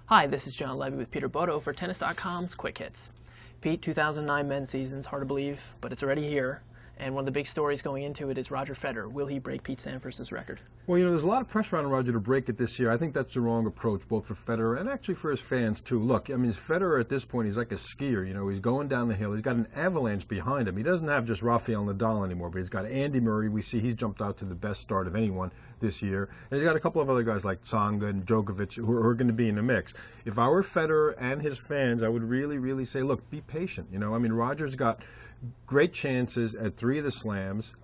Hi, this is John Levey with Peter Bodo for Tennis.com's Quick Hits. Pete, 2009 men's season's hard to believe, but it's already here. And one of the big stories going into it is Roger Federer. Will he break Pete Sampras' record? Well, there's a lot of pressure on Roger to break it this year. I think that's the wrong approach, both for Federer and actually for his fans, too. Look, Federer at this point, he's like a skier. He's going down the hill. He's got an avalanche behind him. He doesn't have just Rafael Nadal anymore, but he's got Andy Murray. We see he's jumped out to the best start of anyone this year. And he's got a couple of other guys like Tsonga and Djokovic who are going to be in the mix. If I were Federer and his fans, I would really, really say, look, be patient. Roger's got great chances at 3 of the slams.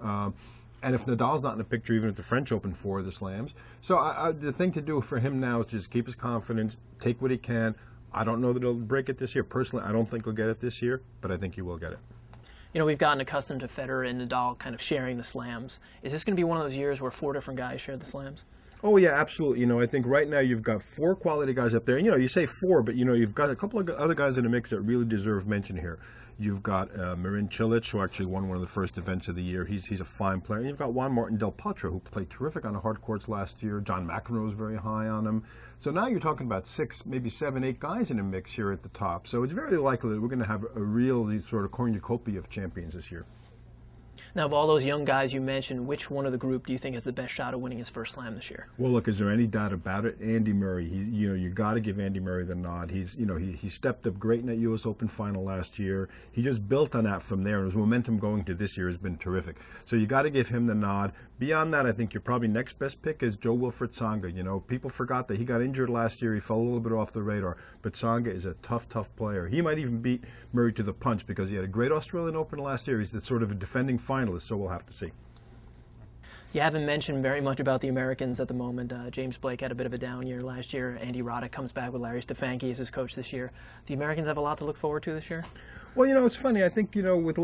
And if Nadal's not in the picture, even at the French Open, 4 of the slams. So the thing to do for him now is just keep his confidence, take what he can. I don't know that he'll break it this year. Personally, I don't think he'll get it this year, but I think he will get it. We've gotten accustomed to Federer and Nadal kind of sharing the slams. Is this going to be one of those years where 4 different guys share the slams? Oh, yeah, absolutely. I think right now you've got 4 quality guys up there. And, you say 4, but, you've got a couple of other guys in the mix that really deserve mention here. You've got Marin Cilic, who actually won one of the first events of the year. He's a fine player. And you've got Juan Martin Del Potro, who played terrific on the hard courts last year. John McEnroe was very high on him. So now you're talking about 6, maybe 7, 8 guys in the mix here at the top. So it's very likely that we're going to have a real sort of cornucopia of champions this year. Now, of all those young guys you mentioned, which one of the group do you think has the best shot of winning his first slam this year? Well, look, is there any doubt about it? Andy Murray. You got to give Andy Murray the nod. He stepped up great in that U.S. Open final last year. He just built on that from there, and his momentum going to this year has been terrific. So you got to give him the nod. Beyond that, I think your probably next best pick is Jo-Wilfried Tsonga. People forgot that he got injured last year. He fell a little bit off the radar, but Tsonga is a tough player. He might even beat Murray to the punch because he had a great Australian Open last year. He's the sort of a defending finalist, so we'll have to see. You haven't mentioned very much about the Americans at the moment. James Blake had a bit of a down year last year. Andy Roddick comes back with Larry Stefanki as his coach this year. The Americans have a lot to look forward to this year? Well, it's funny. I think, with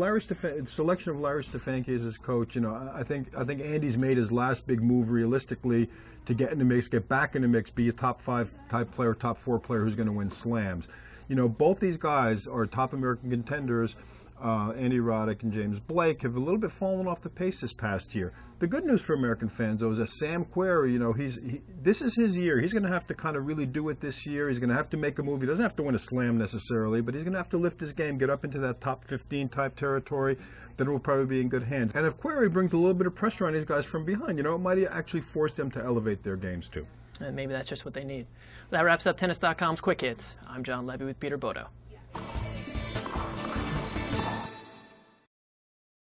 selection of Larry Stefanki as his coach, I think Andy's made his last big move realistically to get in the mix, get back in the mix, be a top 5 type player, top 4 player who's going to win slams. Both these guys are top American contenders. Andy Roddick and James Blake have a little bit fallen off the pace this past year. The good news for American fans, though, is that Sam Querrey, this is his year. He's going to have to kind of really do it this year. He's going to have to make a move. He doesn't have to win a slam necessarily, but he's going to have to lift his game, get up into that top 15 type territory. Then it will probably be in good hands. And if Querrey brings a little bit of pressure on these guys from behind, it might actually force them to elevate their games too. And maybe that's just what they need. That wraps up Tennis.com's Quick Hits. I'm John Levey with Peter Bodo.